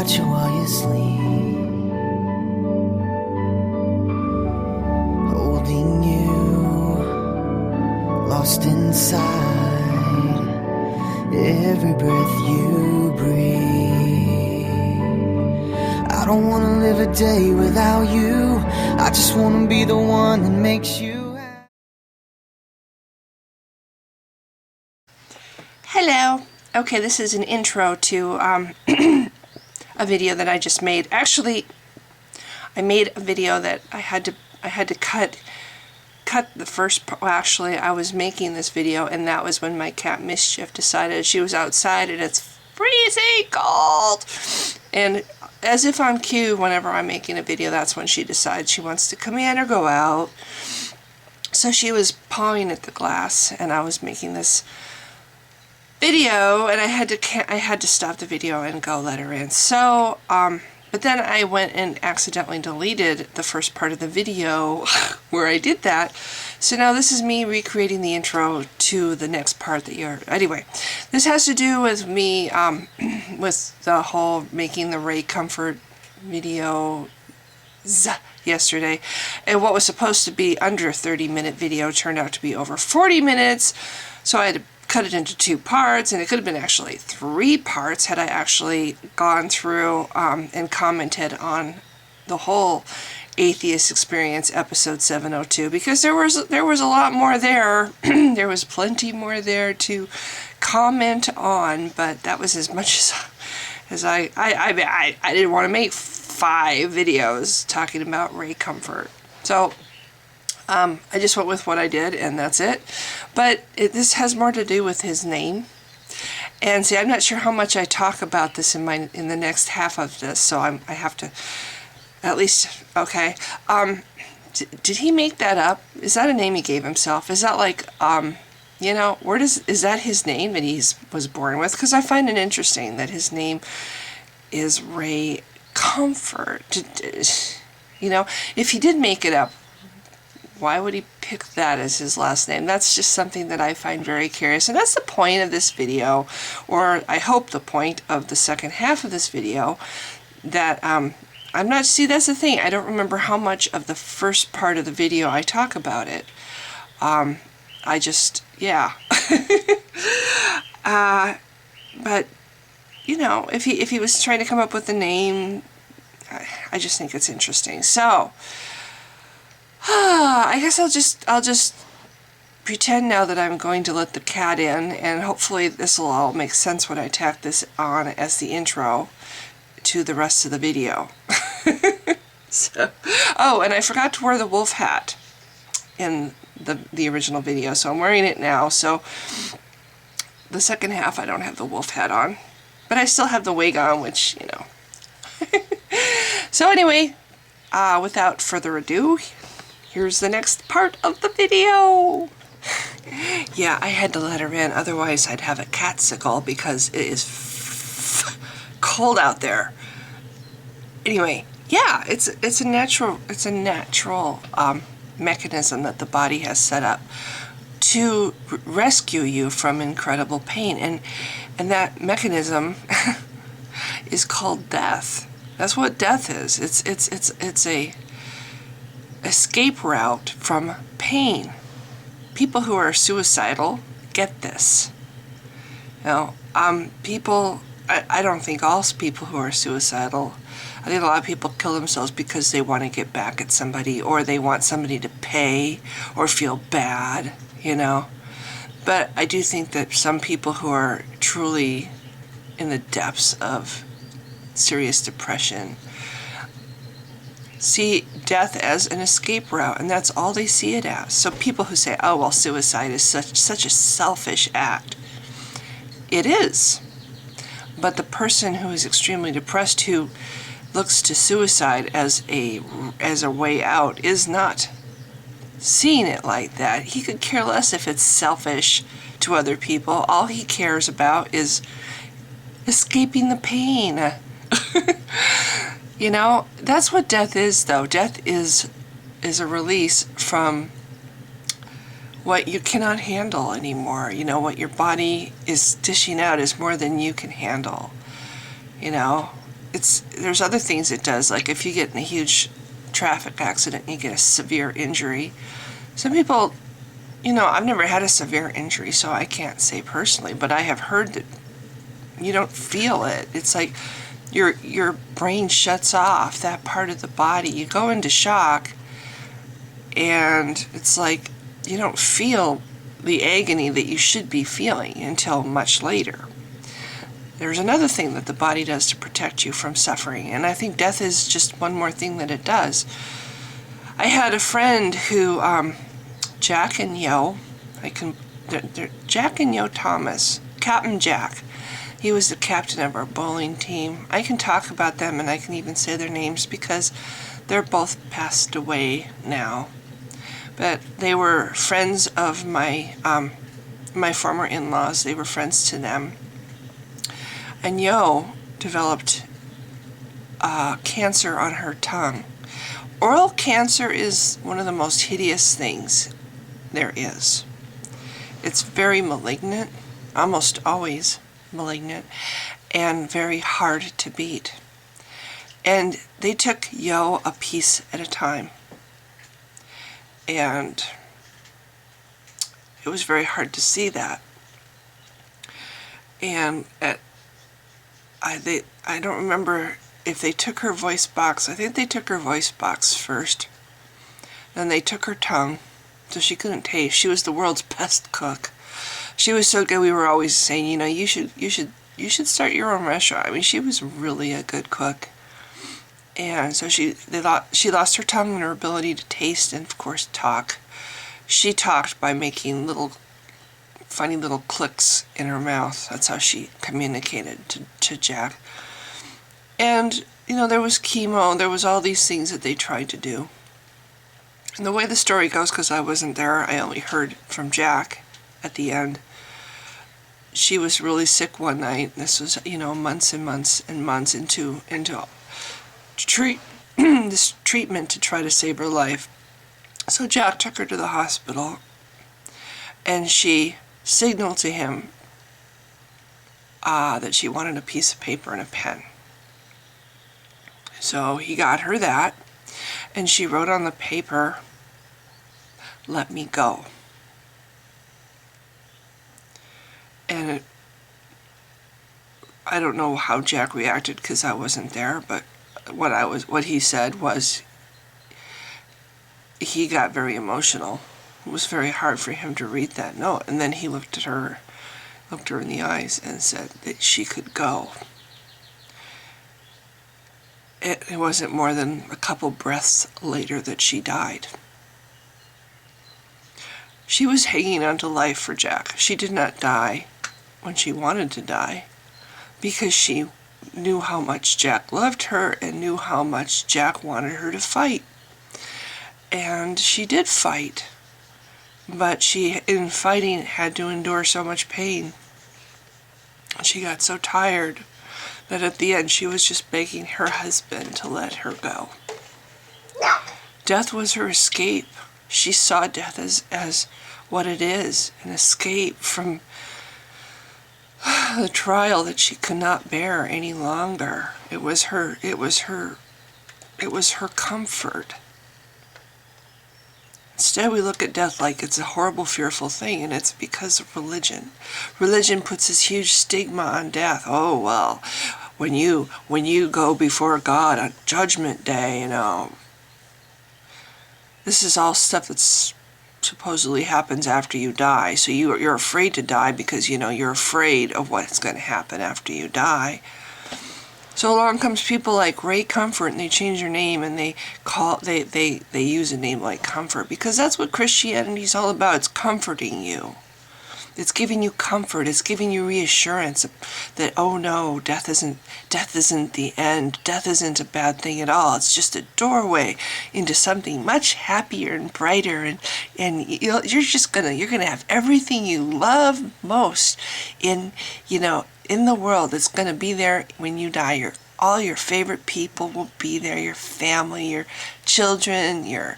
watch you while you sleep, holding you, lost inside every breath you breathe. I don't wanna live a day without you, I just wanna be the one that makes you happy. Hello. Okay, this is an intro to a video that I just made. Actually, I made a video that I had to cut the first part. Well, actually, I was making this video, and that was when my cat Mischief decided she was outside and it's freezing cold. And as if on cue, whenever I'm making a video, that's when she decides she wants to come in or go out. So she was pawing at the glass, and I was making this video, and I had to stop the video and go let her in. So, but then I went and accidentally deleted the first part of the video where I did that. So now this is me recreating the intro to the next part that you're... Anyway, this has to do with me, with the whole making the Ray Comfort video yesterday. And what was supposed to be under a 30-minute video turned out to be over 40 minutes. So I had to cut it into 2 parts, and it could have been actually 3 parts had I actually gone through and commented on the whole Atheist Experience episode 702, because there was a lot more there. There was plenty more there to comment on, but that was as much as I didn't want to make 5 videos talking about Ray Comfort. So I just went with what I did, and that's it. But this has more to do with his name. And see, I'm not sure how much I talk about this in the next half of this, so I have to at least... Okay. Did he make that up? Is that a name he gave himself? Is that like, you know, is that his name that he was born with? Because I find it interesting that his name is Ray Comfort. You know, if he did make it up, why would he pick that as his last name? That's just something that I find very curious. And that's the point of this video, or I hope the point of the second half of this video, that I'm not... See, that's the thing. I don't remember how much of the first part of the video I talk about it. I just... Yeah. But, you know, if he was trying to come up with a name, I just think it's interesting. So... I guess I'll just pretend now that I'm going to let the cat in, and hopefully this will all make sense when I tack this on as the intro to the rest of the video. So, oh, and I forgot to wear the wolf hat in the original video, so I'm wearing it now. So the second half I don't have the wolf hat on, but I still have the wig on, which, you know. So anyway, without further ado, here's the next part of the video. Yeah, I had to let her in, otherwise I'd have a catsicle because it is cold out there. Anyway, yeah, it's a natural mechanism that the body has set up to rescue you from incredible pain, and that mechanism is called death. That's what death is. It's a escape route from pain. People who are suicidal get this. You know, I don't think all people who are suicidal, I think a lot of people kill themselves because they want to get back at somebody, or they want somebody to pay or feel bad, you know. But I do think that some people who are truly in the depths of serious depression see death as an escape route, and that's all they see it as. So people who say, oh, well, suicide is such a selfish act. It is. But the person who is extremely depressed, who looks to suicide as a way out, is not seeing it like that. He could care less if it's selfish to other people. All he cares about is escaping the pain. You know, that's what death is, though. Death is a release from what you cannot handle anymore. You know, what your body is dishing out is more than you can handle. You know, there's other things it does, like if you get in a huge traffic accident and you get a severe injury. Some people, I've never had a severe injury, so I can't say personally, but I have heard that you don't feel it. It's like your brain shuts off that part of the body. You go into shock, and it's like you don't feel the agony that you should be feeling until much later. There's another thing that the body does to protect you from suffering, and I think death is just one more thing that it does. I had a friend who, Jack and Yo Thomas, Captain Jack. He was the captain of our bowling team. I can talk about them, and I can even say their names because they're both passed away now. But they were friends of my former in-laws. They were friends to them. And Yo developed cancer on her tongue. Oral cancer is one of the most hideous things there is. It's very malignant, almost always malignant, and very hard to beat. And they took Yo a piece at a time. And it was very hard to see that. And I don't remember if they took her voice box. I think they took her voice box first. Then they took her tongue, so she couldn't taste. She was the world's best cook. She was so good. We were always saying, you should start your own restaurant. I mean, she was really a good cook. And so she lost her tongue and her ability to taste and, of course, talk. She talked by making funny little clicks in her mouth. That's how she communicated to Jack. And, there was chemo. There was all these things that they tried to do. And the way the story goes, because I wasn't there, I only heard from Jack at the end. She was really sick one night. This was, months and months and months into this treatment to try to save her life. So Jack took her to the hospital, and she signaled to him that she wanted a piece of paper and a pen. So he got her that, and she wrote on the paper, "Let me go." And I don't know how Jack reacted because I wasn't there, but what he said was he got very emotional. It was very hard for him to read that note. And then he looked her in the eyes and said that she could go. It wasn't more than a couple breaths later that she died. She was hanging on to life for Jack. She did not die when she wanted to die because she knew how much Jack loved her and knew how much Jack wanted her to fight. And she did fight, but she, in fighting, had to endure so much pain. She got so tired that at the end she was just begging her husband to let her go. Death was her escape. She saw death as what it is, an escape from the trial that she could not bear any longer. It was her comfort. Instead, we look at death like it's a horrible, fearful thing, and it's because of religion. Religion puts this huge stigma on death. Oh, well, when you go before God on Judgment Day, this is all stuff that's supposedly happens after you die. So you're afraid to die because, you're afraid of what's going to happen after you die. So along comes people like Ray Comfort, and they change their name, and they use a name like Comfort because that's what Christianity is all about. It's comforting you. It's giving you comfort. It's giving you reassurance that, oh no, death isn't the end. Death isn't a bad thing at all. It's just a doorway into something much happier and brighter, and you're gonna have everything you love most in the world. It's gonna be there when you die. All your favorite people will be there. Your family, your children, your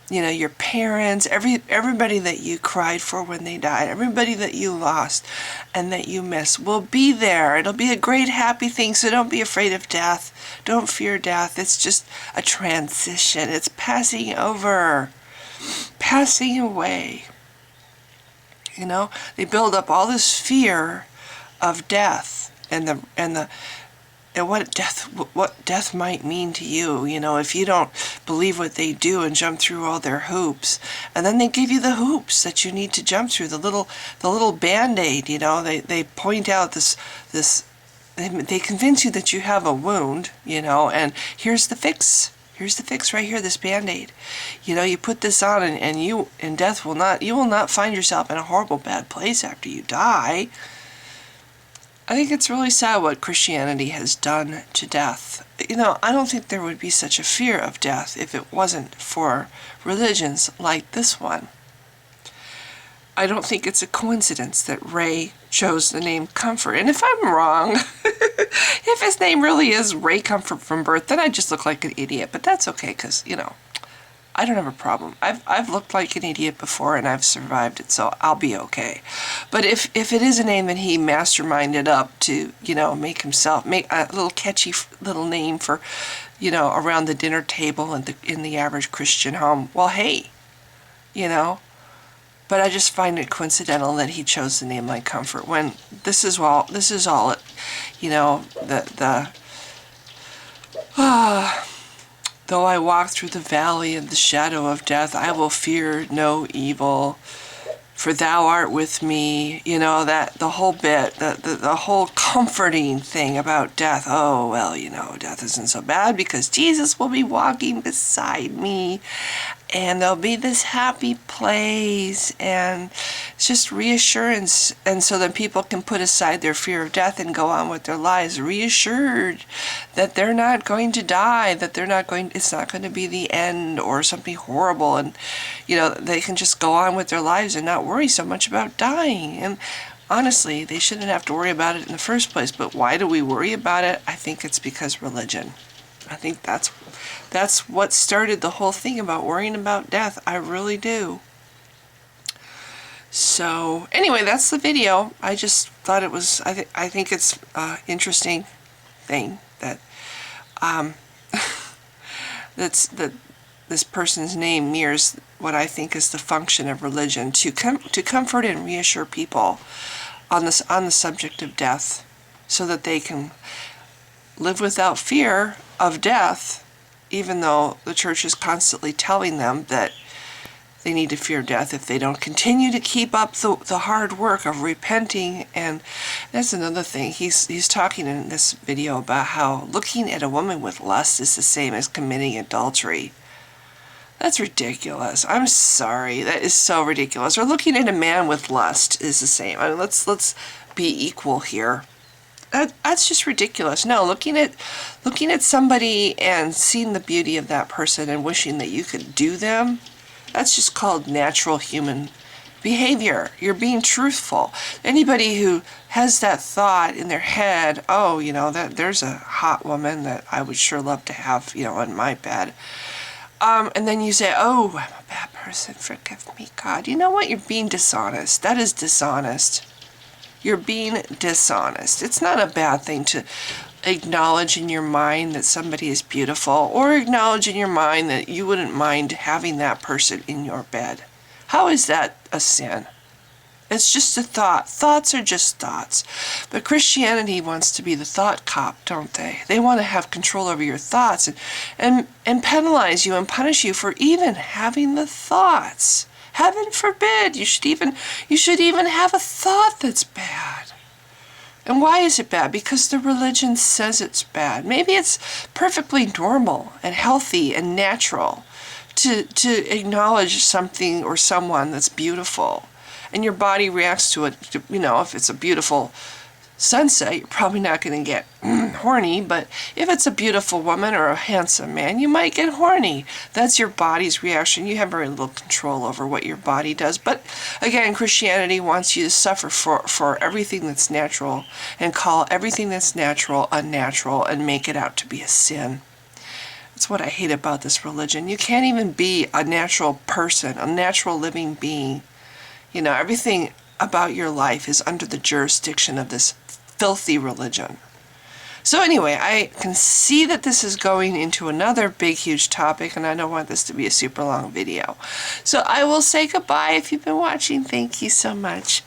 your parents, everybody that you cried for when they died, everybody that you lost and that you miss will be there. It'll be a great happy thing, so don't be afraid of death. Don't fear death. It's just a transition. It's passing over, passing away. They build up all this fear of death and what death might mean to you, if you don't believe what they do and jump through all their hoops. And then they give you the hoops that you need to jump through, the little Band-Aid, they point out this they convince you that you have a wound, and here's the fix. Here's the fix right here, this Band-Aid. You put this on and you in death you will not find yourself in a horrible bad place after you die. I think it's really sad what Christianity has done to death. I don't think there would be such a fear of death if it wasn't for religions like this one. I don't think it's a coincidence that Ray chose the name Comfort. And if I'm wrong, if his name really is Ray Comfort from birth, then I just look like an idiot. But that's okay, because, I don't have a problem. I've looked like an idiot before and I've survived it, so I'll be okay. But if it is a name that he masterminded up to, make a little catchy little name for, around the dinner table and in the average Christian home, well, hey, But I just find it coincidental that he chose the name like Comfort when this is all, though I walk through the valley of the shadow of death, I will fear no evil, for thou art with me. That the whole bit, the whole comforting thing about death. Oh, well, death isn't so bad because Jesus will be walking beside me. And there'll be this happy place, and it's just reassurance. And so then people can put aside their fear of death and go on with their lives, reassured that they're not going to die, that it's not going to be the end or something horrible. And, they can just go on with their lives and not worry so much about dying. And honestly, they shouldn't have to worry about it in the first place. But why do we worry about it? I think it's because religion. I think that's what started the whole thing about worrying about death. I really do. So anyway, that's the video. I just thought it was, I think it's an interesting thing that that this person's name mirrors what I think is the function of religion, to comfort and reassure people on the subject of death, so that they can live without fear of death, even though the church is constantly telling them that they need to fear death if they don't continue to keep up the hard work of repenting. And that's another thing. He's talking in this video about how looking at a woman with lust is the same as committing adultery. That's ridiculous. I'm sorry. That is so ridiculous. Or looking at a man with lust is the same. I mean, let's be equal here. That's just ridiculous. No, looking at somebody and seeing the beauty of that person and wishing that you could do them, that's just called natural human behavior. You're being truthful. Anybody who has that thought in their head, oh, that there's a hot woman that I would sure love to have, in my bed. And then you say, oh, I'm a bad person, forgive me, God. You know what? You're being dishonest. That is dishonest. You're being dishonest. It's not a bad thing to acknowledge in your mind that somebody is beautiful, or acknowledge in your mind that you wouldn't mind having that person in your bed. How is that a sin? It's just a thought. Thoughts are just thoughts. But Christianity wants to be the thought cop, don't they? They want to have control over your thoughts and penalize you and punish you for even having the thoughts. Heaven forbid you should even have a thought that's bad. And why is it bad? Because the religion says it's bad. Maybe it's perfectly normal and healthy and natural to acknowledge something or someone that's beautiful. And your body reacts to it. If it's a beautiful sunset, you're probably not going to get horny, but if it's a beautiful woman or a handsome man, you might get horny. That's your body's reaction. You have very little control over what your body does. But again, Christianity wants you to suffer for everything that's natural and call everything that's natural unnatural and make it out to be a sin. That's what I hate about this religion. You can't even be a natural person, a natural living being. You know, everything about your life is under the jurisdiction of this filthy religion. So anyway, I can see that this is going into another big, huge topic, and I don't want this to be a super long video. So I will say goodbye if you've been watching. Thank you so much.